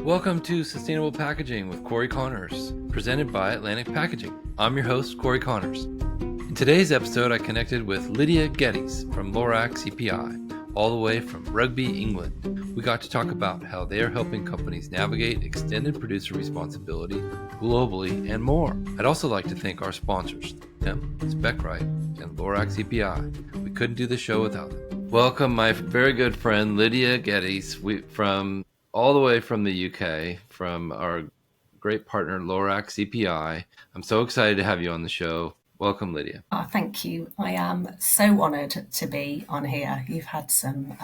Welcome to Sustainable Packaging with Cory Connors, presented by Atlantic Packaging. I'm your host, Cory Connors. In today's episode, I connected with Lydia Geddes from Lorax EPI, all the way from Rugby, England. We got to talk about how they are helping companies navigate extended producer responsibility globally and more. I'd also like to thank our sponsors, them, Specrite, and Lorax EPI. We couldn't do the show without them. Welcome, my very good friend Lydia Geddes from all the way from the UK, from our great partner Lorax EPI. I'm so excited to have you on the show. Welcome, Lydia. Oh, thank you. I am so honoured to be on here. You've had some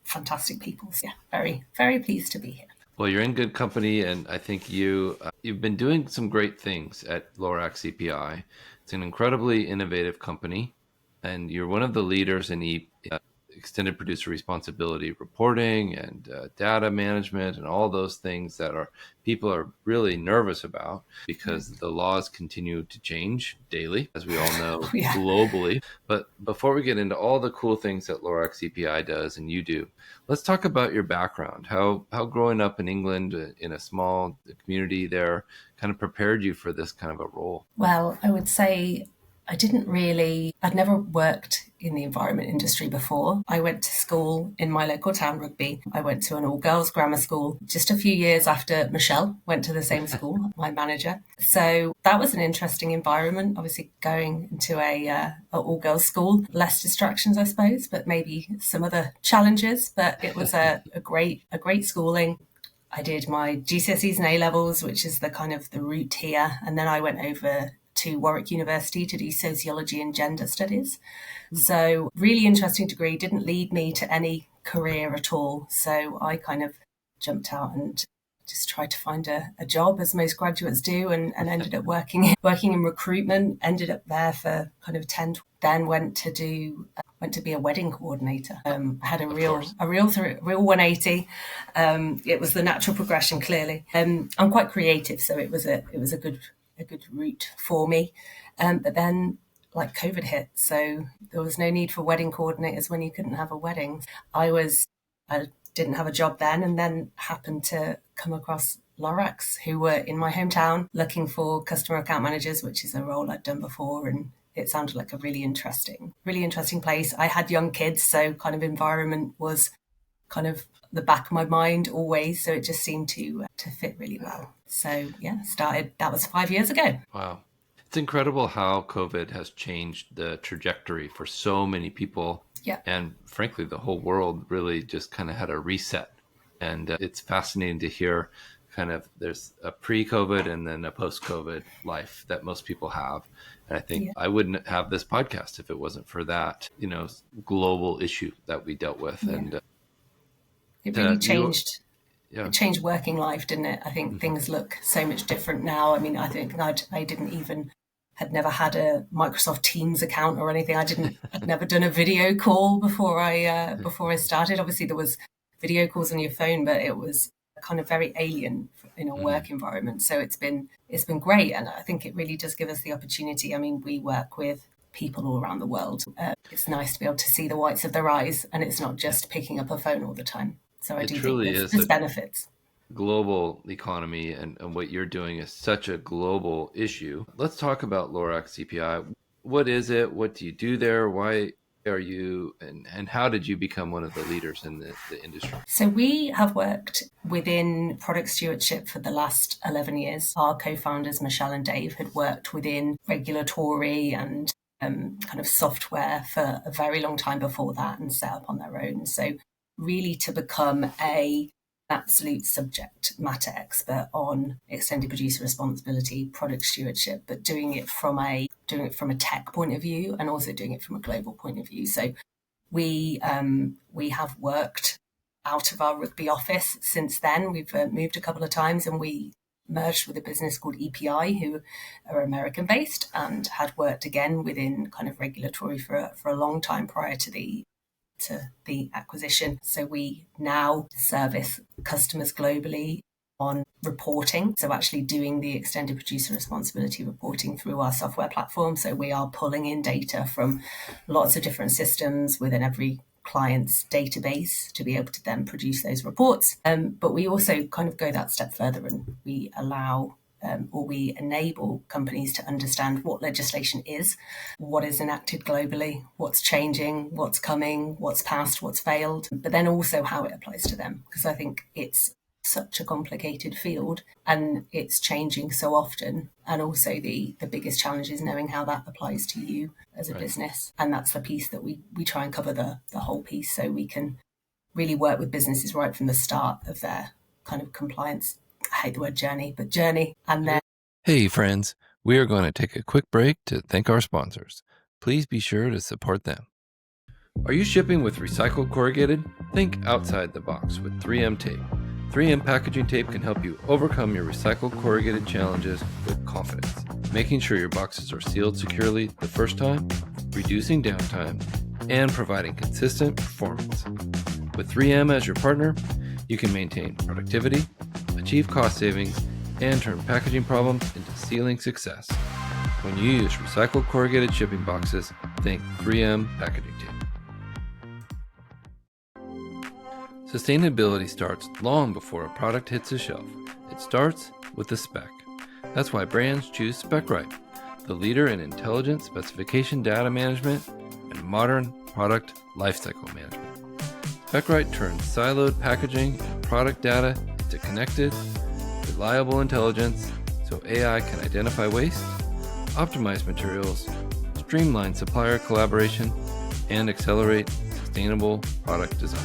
fantastic people. So, very, very pleased to be here. Well, you're in good company, and I think you've been doing some great things at Lorax EPI. It's an incredibly innovative company, and you're one of the leaders in extended producer responsibility reporting and data management and all those things that people are really nervous about because the laws continue to change daily, as we all know, globally. But before we get into all the cool things that Lorax EPI does and you do, let's talk about your background. How growing up in England in a small community there kind of prepared you for this kind of a role? Well, I would say I'd never worked in the environment industry before. I went to school in my local town, Rugby. I went to an all-girls grammar school just a few years after Michelle went to the same school, my manager. So that was an interesting environment, obviously going into a all-girls school. Less distractions, I suppose, but maybe some other challenges. But it was a great schooling. I did my GCSEs and A-levels, which is the kind of the route here. And then I went over to Warwick University to do sociology and gender studies. So really interesting degree, didn't lead me to any career at all. So I kind of jumped out and just tried to find a job, as most graduates do, and ended up working in recruitment, ended up there for kind of 10, then went to be a wedding coordinator. I had a real 180. It was the natural progression, clearly. I'm quite creative, so it was a good route for me. But then like COVID hit, so there was no need for wedding coordinators when you couldn't have a wedding. I didn't have a job then, and then happened to come across Lorax, who were in my hometown looking for customer account managers, which is a role I'd done before, and it sounded like a really interesting place. I had young kids, so kind of environment was kind of the back of my mind always, so it just seemed to fit really well. So started, that was 5 years ago. Wow. It's incredible how COVID has changed the trajectory for so many people. Yeah. And frankly, the whole world really just kind of had a reset. And it's fascinating to hear kind of there's a pre-COVID and then a post-COVID life that most people have. And I think I wouldn't have this podcast if it wasn't for that, global issue that we dealt with. Yeah. And it really changed. It changed working life, didn't it? I think things look so much different now. I mean, I think I had never had a Microsoft Teams account or anything. I'd never done a video call before I started. Obviously, there was video calls on your phone, but it was kind of very alien in a work environment. So it's been great, and I think it really does give us the opportunity. I mean, we work with people all around the world. It's nice to be able to see the whites of their eyes, and it's not just picking up a phone all the time. So I do think there's benefits. Global economy and what you're doing is such a global issue. Let's talk about Lorax EPI. What is it? What do you do there? Why are you and how did you become one of the leaders in the industry? So we have worked within product stewardship for the last 11 years. Our co-founders, Michelle and Dave, had worked within regulatory and kind of software for a very long time before that and set up on their own. So really to become a absolute subject matter expert on extended producer responsibility, product stewardship, but doing it from a tech point of view and also doing it from a global point of view. So we have worked out of our Rugby office since then. We've moved a couple of times, and we merged with a business called EPI, who are American based and had worked again within kind of regulatory for a long time prior to the acquisition. So we now service customers globally on reporting. So actually doing the extended producer responsibility reporting through our software platform. So we are pulling in data from lots of different systems within every client's database to be able to then produce those reports. But we also kind of go that step further, and we allow or we enable companies to understand what legislation is, what is enacted globally, what's changing, what's coming, what's passed, what's failed, but then also how it applies to them. Because I think it's such a complicated field and it's changing so often. And also the biggest challenge is knowing how that applies to you as a business. And that's the piece that we try and cover the whole piece, so we can really work with businesses right from the start of their kind of compliance. I hate the word journey, but journey. And then. Hey friends, we are going to take a quick break to thank our sponsors. Please be sure to support them. Are you shipping with recycled corrugated? Think outside the box with 3M tape. 3M packaging tape can help you overcome your recycled corrugated challenges with confidence, making sure your boxes are sealed securely the first time, reducing downtime, and providing consistent performance. With 3M as your partner, you can maintain productivity, achieve cost savings, and turn packaging problems into sealing success. When you use recycled corrugated shipping boxes, think 3M packaging tape. Sustainability starts long before a product hits a shelf. It starts with the spec. That's why brands choose SpecRite, the leader in intelligent specification data management and modern product lifecycle management. SpecRite turns siloed packaging and product data into connected, reliable intelligence so AI can identify waste, optimize materials, streamline supplier collaboration, and accelerate sustainable product design.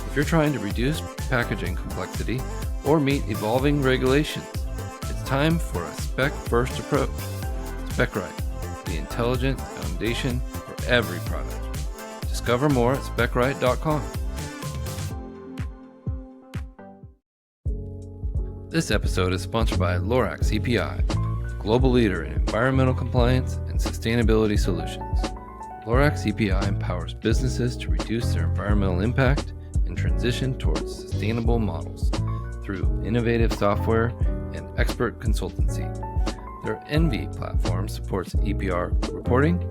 If you're trying to reduce packaging complexity or meet evolving regulations, it's time for a spec-first approach. SpecRite, the intelligent foundation for every product. Discover more at specrite.com. This episode is sponsored by Lorax EPI, global leader in environmental compliance and sustainability solutions. Lorax EPI empowers businesses to reduce their environmental impact and transition towards sustainable models through innovative software and expert consultancy. Their Envy platform supports EPR reporting,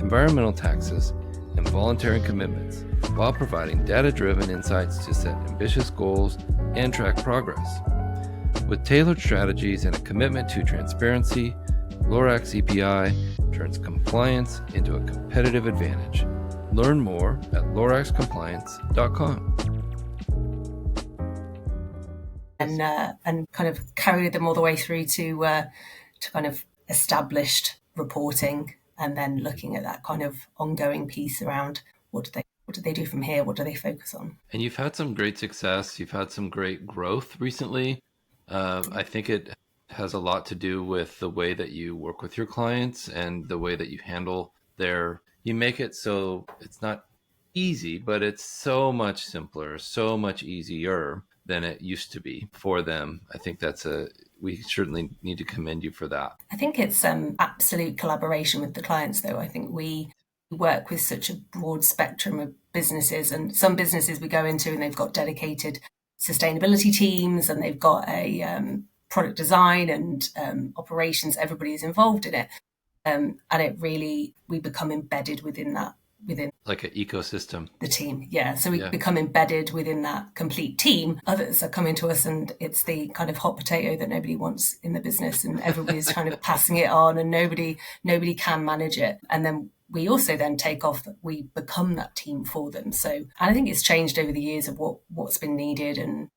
environmental taxes, and voluntary commitments, while providing data-driven insights to set ambitious goals and track progress. With tailored strategies and a commitment to transparency, Lorax EPI turns compliance into a competitive advantage. Learn more at loraxcompliance.com. And kind of carry them all the way through to kind of established reporting, and then looking at that kind of ongoing piece around what do they do from here? What do they focus on? And you've had some great success. You've had some great growth recently. I think it has a lot to do with the way that you work with your clients and the way that you handle you make it so it's not easy, but it's so much simpler, so much easier than it used to be for them. I think we certainly need to commend you for that. I think it's absolute collaboration with the clients, though. I think we work with such a broad spectrum of businesses, and some businesses we go into and they've got dedicated sustainability teams and they've got a product design and operations. Everybody is involved in it, and it really, we become embedded within like an ecosystem, the team. So we become embedded within that complete team. Others are coming to us and it's the kind of hot potato that nobody wants in the business, and everybody's kind of passing it on and nobody can manage it. And then we also then take off, we become that team for them. So I think it's changed over the years of what's been needed, and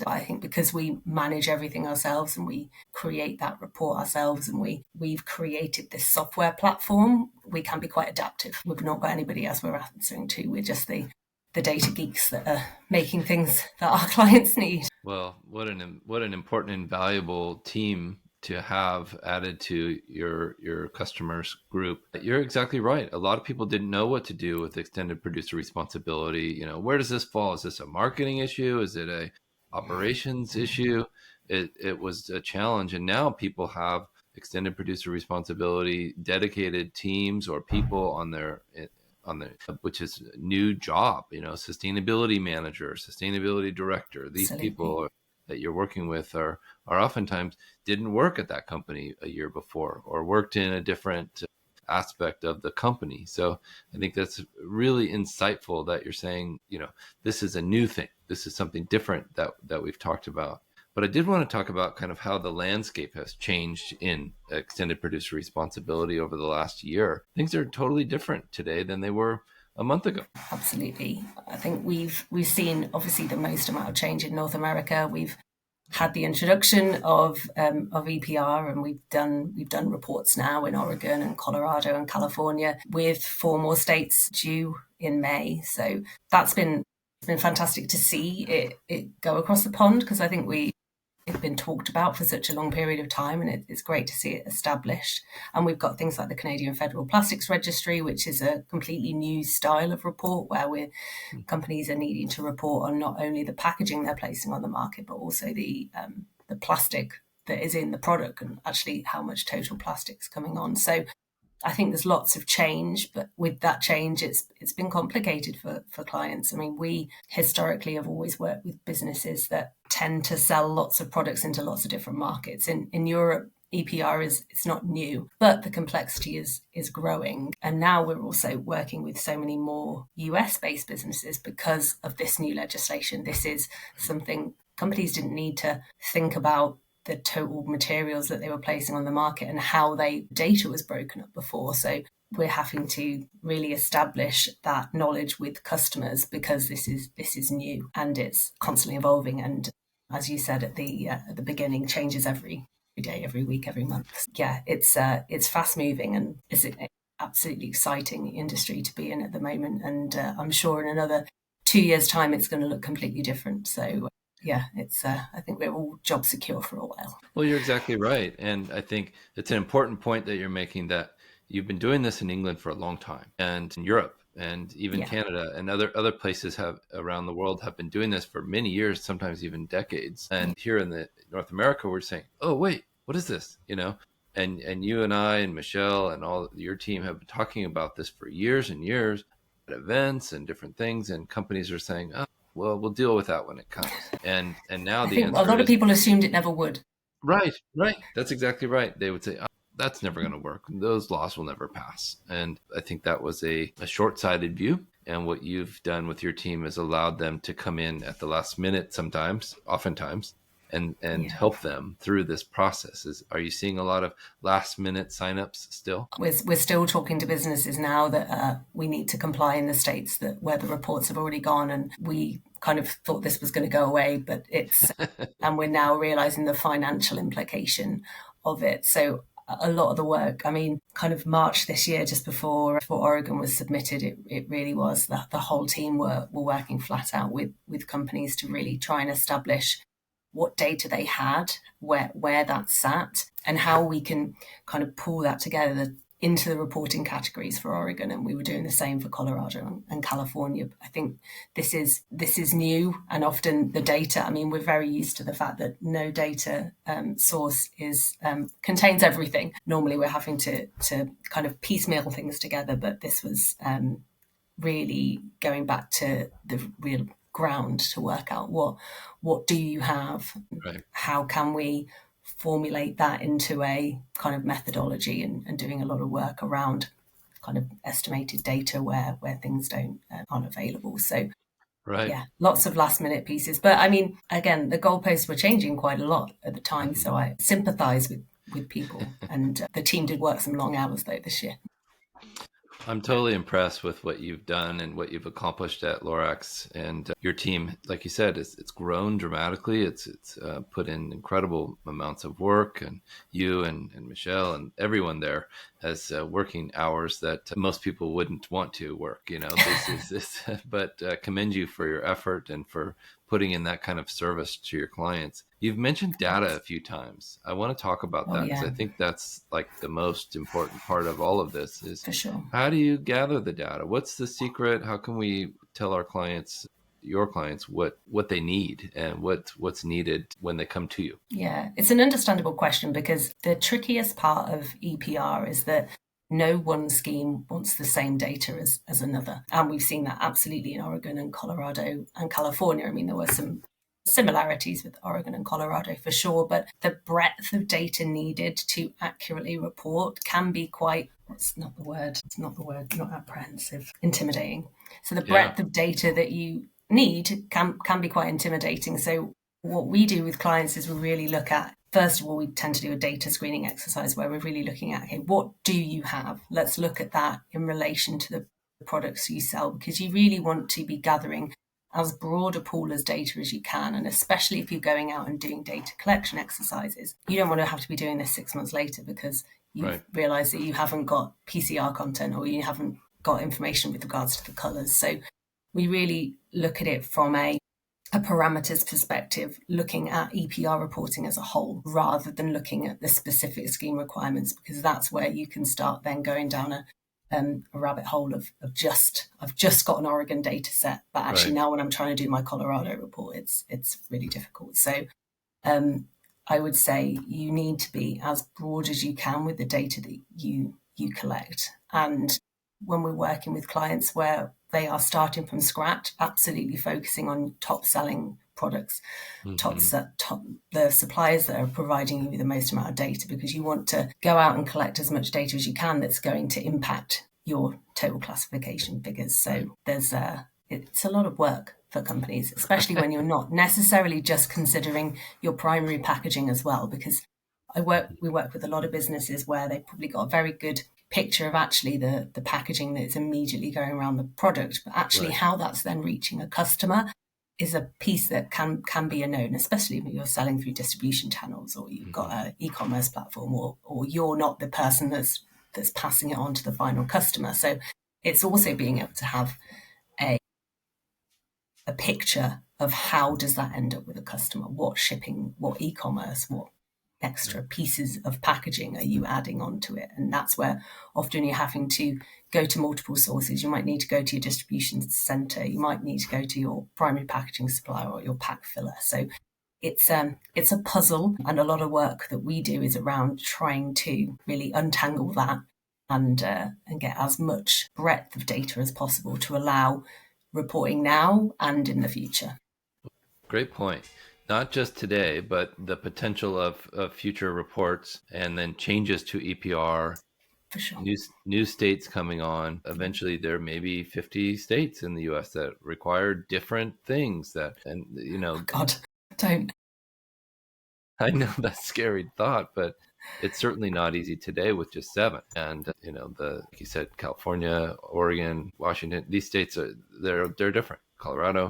I think because we manage everything ourselves and we create that report ourselves, and we've created this software platform, we can be quite adaptive. We've not got anybody else we're answering to. We're just the data geeks that are making things that our clients need. Well, what an important and valuable team to have added to your customers group. You're exactly right. A lot of people didn't know what to do with extended producer responsibility. Where does this fall? Is this a marketing issue? Is it a operations issue? It was a challenge, and now people have extended producer responsibility, dedicated teams or people on their which is a new job, sustainability manager, sustainability director. These Absolutely. People that you're working with are oftentimes didn't work at that company a year before, or worked in a different aspect of the company. So I think that's really insightful that you're saying, this is a new thing. This is something different that we've talked about. But I did want to talk about kind of how the landscape has changed in extended producer responsibility over the last year. Things are totally different today than they were a month ago. Absolutely. I think we've seen obviously the most amount of change in North America. We've had the introduction of EPR, and we've done reports now in Oregon and Colorado and California, with 4 more states due in May. So it's been fantastic to see it go across the pond, because I think it's been talked about for such a long period of time, and it's great to see it established. And we've got things like the Canadian Federal Plastics Registry, which is a completely new style of report where companies are needing to report on not only the packaging they're placing on the market, but also the plastic that is in the product, and actually how much total plastic's coming on. So I think there's lots of change, but with that change, it's been complicated for clients. I mean, we historically have always worked with businesses that tend to sell lots of products into lots of different markets. In Europe, EPR it's not new, but the complexity is growing. And now we're also working with so many more US-based businesses because of this new legislation. This is something companies didn't need to think about, the total materials that they were placing on the market and how data was broken up before. So we're having to really establish that knowledge with customers, because this is new and it's constantly evolving. And as you said at the beginning, changes every day, every week, every month. Yeah, it's fast moving, and it's an absolutely exciting industry to be in at the moment. And I'm sure in another 2 years' time, it's going to look completely different. So yeah, I think we're all job secure for a while. Well, you're exactly right. And I think it's an important point that you're making, that you've been doing this in England for a long time, and in Europe and even Canada and other places around the world have been doing this for many years, sometimes even decades. And here in North America, we're saying, oh, wait, what is this? And you and I and Michelle and all your team have been talking about this for years and years at events and different things. And companies are saying, oh, well, we'll deal with that when it comes. And now the answer a lot of people assumed it never would. Right. That's exactly right. They would say, oh, that's never going to work. Those laws will never pass. And I think that was a short-sighted view. And what you've done with your team has allowed them to come in at the last minute oftentimes, and help them through this process. Are you seeing a lot of last minute signups still? We're still talking to businesses now that we need to comply in the states where the reports have already gone, and we kind of thought this was going to go away, but and we're now realizing the financial implication of it. So a lot of the work, I mean, kind of March this year, just before Oregon was submitted, it really was that the whole team were working flat out with companies to really try and establish what data they had, where that sat, and how we can kind of pull that together into the reporting categories for Oregon. And we were doing the same for Colorado and California. I think this is new, and often the data, I mean, we're very used to the fact that no data source contains everything. Normally we're having to kind of piecemeal things together, but this was really going back to the real ground to work out what do you have, right. How can we formulate that into a kind of methodology, and doing a lot of work around kind of estimated data where things aren't available. So right. Yeah, lots of last minute pieces, but I mean, again, the goalposts were changing quite a lot at the time, so I sympathize with people. And the team did work some long hours though this year. I'm totally impressed with what you've done and what you've accomplished at Lorax, and your team. Like you said, it's grown dramatically. It's put in incredible amounts of work, and you and Michelle and everyone there has working hours that most people wouldn't want to work. But commend you for your effort and for putting in that kind of service to your clients. You've mentioned data a few times. I want to talk about that, because I think that's like the most important part of all of this is, for sure, how do you gather the data? What's the secret? How can we tell our clients, your clients, what they need and what's needed when they come to you? Yeah, it's an understandable question, because the trickiest part of EPR is that no one scheme wants the same data as another. And we've seen that absolutely in Oregon and Colorado and California. I mean, there were some similarities with Oregon and Colorado for sure, but the breadth of data needed to accurately report can be quite, not apprehensive, intimidating. So the breadth of data that you need can be quite intimidating. So what we do with clients is we really look at, first of all, we tend to do a data screening exercise where we're really looking at, okay, what do you have? Let's look at that in relation to the products you sell, because you really want to be gathering as broad a pool as data as you can. And especially if you're going out and doing data collection exercises, you don't want to have to be doing this 6 months later because you've realised that you haven't got PCR content or you haven't got information with regards to the colours. So we really look at it from a parameters perspective, looking at EPR reporting as a whole, rather than looking at the specific scheme requirements, because that's where you can start then going down a rabbit hole of I've just got an Oregon data set, but actually now when I'm trying to do my Colorado report, it's really difficult. So I would say you need to be as broad as you can with the data that you collect. And when we're working with clients where they are starting from scratch, absolutely focusing on top selling products, the suppliers that are providing you with the most amount of data, because you want to go out and collect as much data as you can that's going to impact your total classification figures. So it's a lot of work for companies, especially when you're not necessarily just considering your primary packaging as well, because we work with a lot of businesses where they've probably got a very good picture of actually the packaging that's immediately going around the product, but actually how that's then reaching a customer is a piece that can be unknown, especially when you're selling through distribution channels or you've got an e-commerce platform or you're not the person that's passing it on to the final customer. So it's also being able to have a picture of how does that end up with a customer, what shipping, what e-commerce, what extra pieces of packaging are you adding onto it. And that's where often you're having to go to multiple sources. You might need to go to your distribution center, you might need to go to your primary packaging supplier or your pack filler. So it's a puzzle, and a lot of work that we do is around trying to really untangle that and get as much breadth of data as possible to allow reporting now and in the future. Great point. Not just today, but the potential of future reports and then changes to EPR. For sure. New states coming on. Eventually, there may be 50 states in the U.S. that require different things. God, don't. I know that's a scary thought, but it's certainly not easy today with just 7. And like you said, California, Oregon, Washington, these states they're different. Colorado.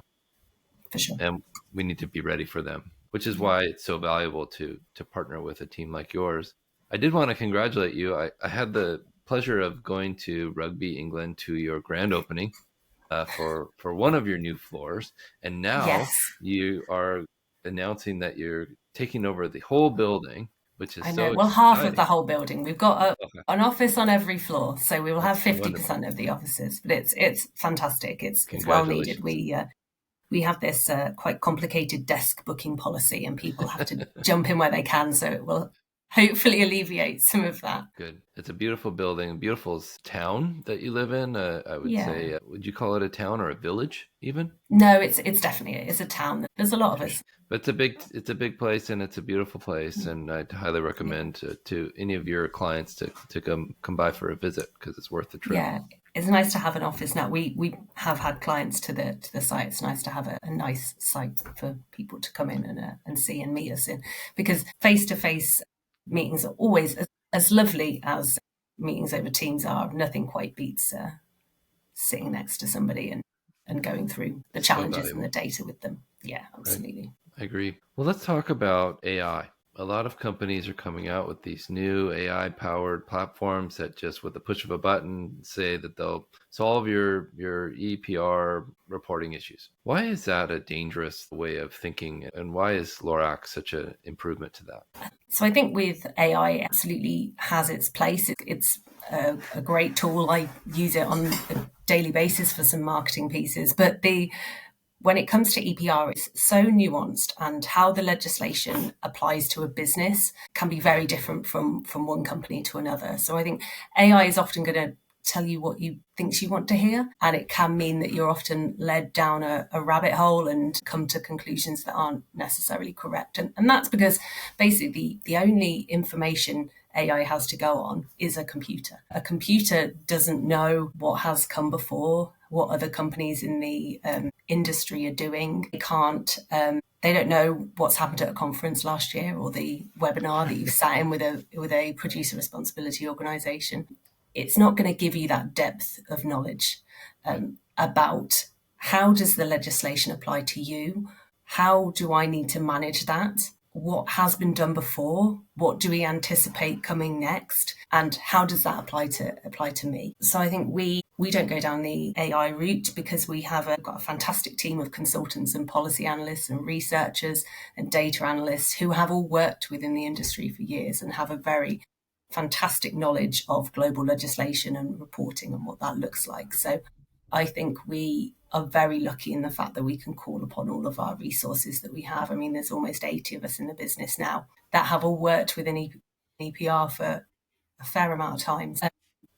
For sure. And we need to be ready for them, which is why it's so valuable to partner with a team like yours. I did want to congratulate you. I had the pleasure of going to Rugby England to your grand opening for one of your new floors. And now you are announcing that you're taking over the whole building, which is so exciting. Half of the whole building. We've got an office on every floor, so we will have 50% of the offices. But it's fantastic. It's well needed. We have this quite complicated desk booking policy, and people have to jump in where they can. So it will hopefully alleviate some of that. Good. It's a beautiful building, beautiful town that you live in. I would say, would you call it a town or a village even? No, it's definitely it's a town. There's a lot of us. But it's a big place, and it's a beautiful place, and I'd highly recommend to any of your clients to come by for a visit, because it's worth the trip. Yeah, it's nice to have an office now. We have had clients to the site. It's nice to have a nice site for people to come in and see and meet us in, because face-to-face meetings are always as lovely as meetings over Teams are. Nothing quite beats sitting next to somebody and going through the challenges and the data with them. Yeah, absolutely. Right. I agree. Well, let's talk about AI. A lot of companies are coming out with these new AI-powered platforms that just with the push of a button say that they'll solve your EPR reporting issues. Why is that a dangerous way of thinking, and why is Lorax such an improvement to that? So I think with AI, it absolutely has its place. It's a great tool. I use it on a daily basis for some marketing pieces, but when it comes to EPR, it's so nuanced, and how the legislation applies to a business can be very different from one company to another. So I think AI is often going to tell you what you thinks you want to hear, and it can mean that you're often led down a rabbit hole and come to conclusions that aren't necessarily correct. And that's because basically the only information AI has to go on is a computer. A computer doesn't know what has come before, what other companies in the industry are doing. They don't know what's happened at a conference last year or the webinar that you've sat in with a producer responsibility organisation. It's not going to give you that depth of knowledge about how does the legislation apply to you? How do I need to manage that? What has been done before? What do we anticipate coming next? And how does that apply to me? So I think we don't go down the AI route because we've got a fantastic team of consultants and policy analysts and researchers and data analysts who have all worked within the industry for years and have a very fantastic knowledge of global legislation and reporting and what that looks like. So I think we are very lucky in the fact that we can call upon all of our resources that we have. I mean, there's almost 80 of us in the business now that have all worked within EPR for a fair amount of time. So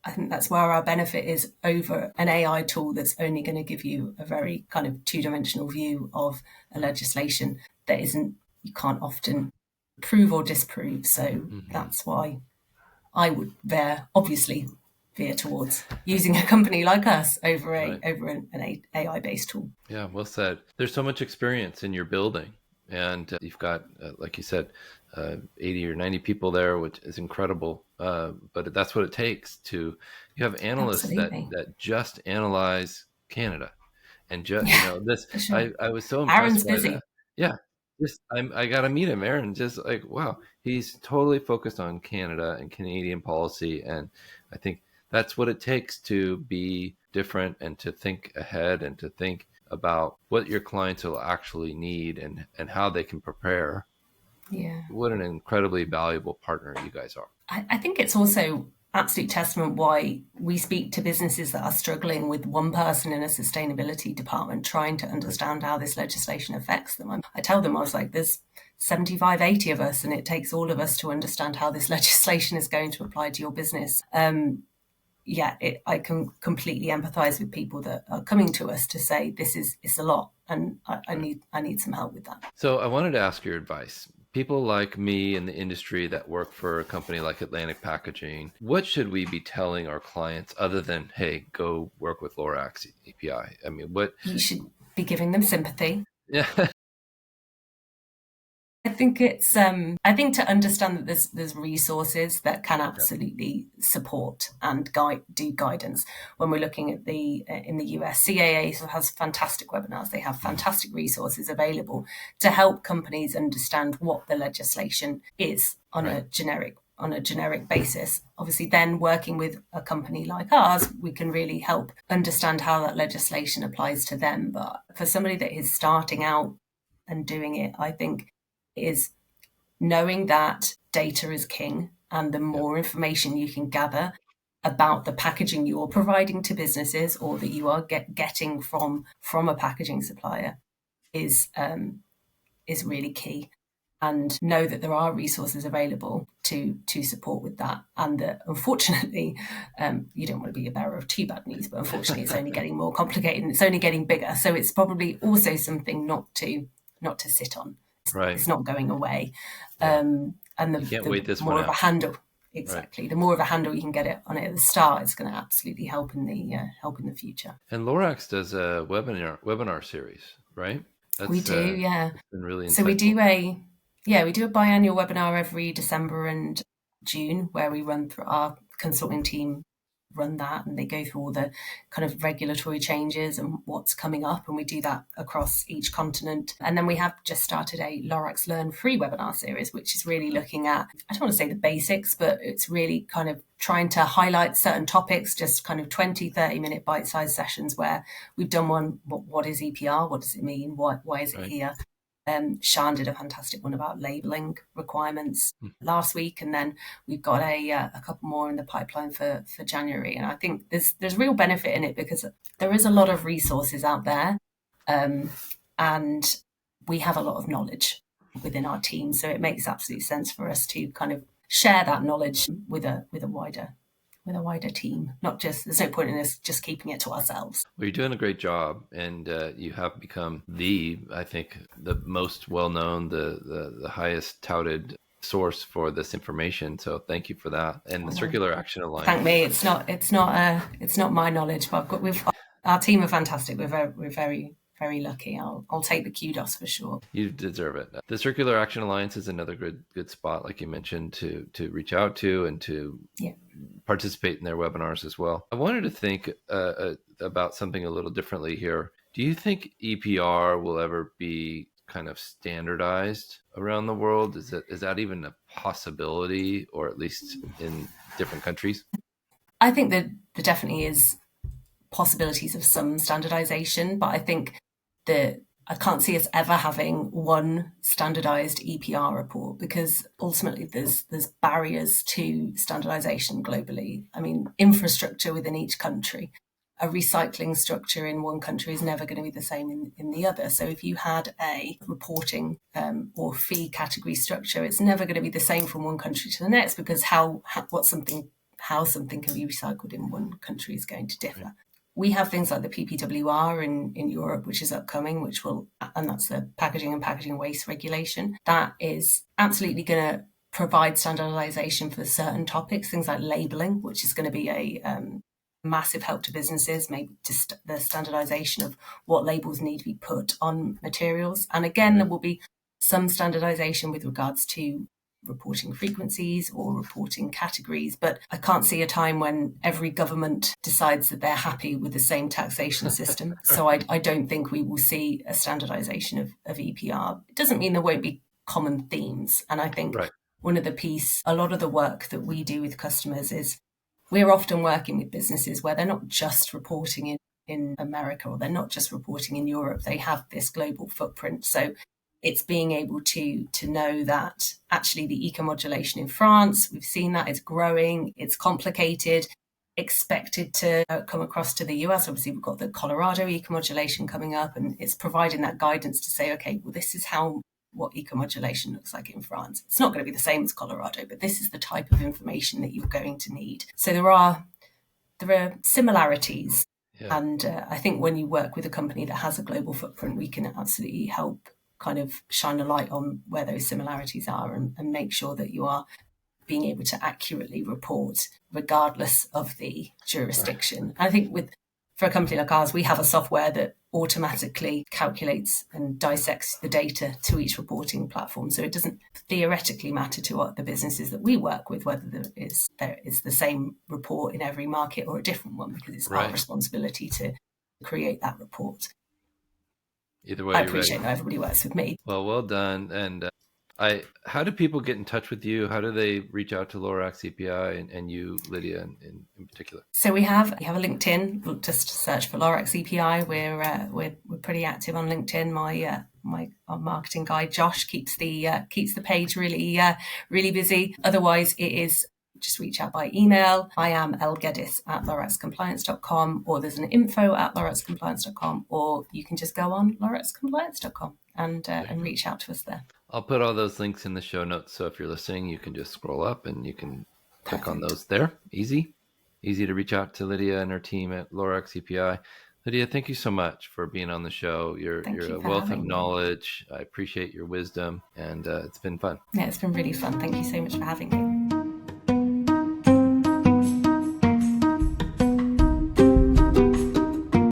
I think that's where our benefit is over an AI tool that's only going to give you a very kind of two-dimensional view of a legislation that you can't often prove or disprove. So that's why I would obviously veer towards using a company like us over an AI-based tool. Yeah, well said. There's so much experience in your building, and you've got, like you said, 80 or 90 people there, which is incredible. But that's what it takes you have analysts that just analyze Canada, and just this. Sure. I was so impressed. Aaron's busy. That. Yeah. I got to meet him, Aaron. Just like, wow, he's totally focused on Canada and Canadian policy. And I think that's what it takes to be different and to think ahead and to think about what your clients will actually need and how they can prepare. Yeah. What an incredibly valuable partner you guys are. I think it's also absolute testament why we speak to businesses that are struggling with one person in a sustainability department trying to understand how this legislation affects them. I tell them, I was like, there's 75, 80 of us, and it takes all of us to understand how this legislation is going to apply to your business. I can completely empathize with people that are coming to us to say it's a lot, and I need some help with that. So I wanted to ask your advice. People like me in the industry that work for a company like Atlantic Packaging, what should we be telling our clients other than, hey, go work with Lorax EPI? I mean, what? You should be giving them sympathy. Yeah. I think to understand that there's resources that can absolutely support and do guidance. When we're looking at in the US, CAA has fantastic webinars. They have fantastic resources available to help companies understand what the legislation is on a generic basis. Obviously, then working with a company like ours, we can really help understand how that legislation applies to them. But for somebody that is starting out and doing it, I think is knowing that data is king, and the more information you can gather about the packaging you're providing to businesses or that you are getting from a packaging supplier is really key. And know that there are resources available to support with that, and that unfortunately, you don't want to be a bearer of too bad news, but unfortunately, it's only getting more complicated and it's only getting bigger. So it's probably also something not to sit on. Right. It's not going away. Yeah. And you can't wait this more one of out. A handle. Exactly. Right. The more of a handle you can get it on it at the start, it's going to absolutely help in the future. And Lorax does a webinar series, right? We do, yeah. It's been really insightful. So we do a biannual webinar every December and June where we run through our consulting team run that, and they go through all the kind of regulatory changes and what's coming up, and we do that across each continent. And then we have just started a Lorax Learn free webinar series, which is really looking at, I don't want to say the basics, but it's really kind of trying to highlight certain topics, just kind of 20-30 minute bite-sized sessions where we've done one, what is EPR, what does it mean, why is it here? Sean did a fantastic one about labelling requirements last week, and then we've got a couple more in the pipeline for January. And I think there's real benefit in it because there is a lot of resources out there, and we have a lot of knowledge within our team. So it makes absolute sense for us to kind of share that knowledge with a wider with a wider team. Not just, there's no point in us just keeping it to ourselves. Well, you're doing a great job, and you have become I think, the most well-known, the highest touted source for this information. So thank you for that. And the Circular Action Alliance. Thank me. It's not my knowledge, but our team are fantastic. We're very, very lucky. I'll take the kudos for sure. You deserve it. The Circular Action Alliance is another good spot, like you mentioned, to reach out to and to participate in their webinars as well. I wanted to think about something a little differently here. Do you think EPR will ever be kind of standardized around the world? Is that even a possibility, or at least in different countries? I think that there definitely is possibilities of some standardization, but I think that I can't see us ever having one standardized EPR report, because ultimately there's barriers to standardization globally. I mean, infrastructure within each country, a recycling structure in one country is never going to be the same in the other. So if you had a reporting or fee category structure, it's never going to be the same from one country to the next, because how something can be recycled in one country is going to differ. We have things like the PPWR in Europe, which is upcoming, and that's the packaging and packaging waste regulation. That is absolutely going to provide standardization for certain topics, things like labeling, which is going to be a massive help to businesses, maybe just the standardization of what labels need to be put on materials. And again, there will be some standardization with regards to reporting frequencies or reporting categories, but I can't see a time when every government decides that they're happy with the same taxation system. So I don't think we will see a standardization of EPR. It doesn't mean there won't be common themes. And I think a lot of the work that we do with customers is we're often working with businesses where they're not just reporting in America, or they're not just reporting in Europe. They have this global footprint. So it's being able to know that actually the eco-modulation in France, we've seen that it's growing, it's complicated, expected to come across to the US. Obviously, we've got the Colorado eco-modulation coming up, and it's providing that guidance to say, okay, well, this is what eco-modulation looks like in France. It's not going to be the same as Colorado, but this is the type of information that you're going to need. So there are similarities. Yeah. And I think when you work with a company that has a global footprint, we can absolutely help kind of shine a light on where those similarities are and make sure that you are being able to accurately report regardless of the jurisdiction. Right. I think for a company like ours, we have a software that automatically calculates and dissects the data to each reporting platform. So it doesn't theoretically matter to what the businesses that we work with, whether there is the same report in every market or a different one, because it's our responsibility to create that report. Either way, I appreciate that everybody works with me. Well done. And how do people get in touch with you? How do they reach out to Lorax EPI and you, Lydia, in particular? So we have a LinkedIn. Just search for Lorax EPI. We're pretty active on LinkedIn. My marketing guy Josh keeps the page really busy. Otherwise, it is just reach out by email. I am lgeddes@loraxcompliance.com, or there's an info@loraxcompliance.com, or you can just go on loraxcompliance.com and reach out to us there. I'll put all those links in the show notes. So if you're listening, you can just scroll up and you can click on those there. Easy to reach out to Lydia and her team at Lorax EPI. Lydia, thank you so much for being on the show. You're a wealth of knowledge. I appreciate your wisdom, and it's been fun. Yeah, it's been really fun. Thank you so much for having me.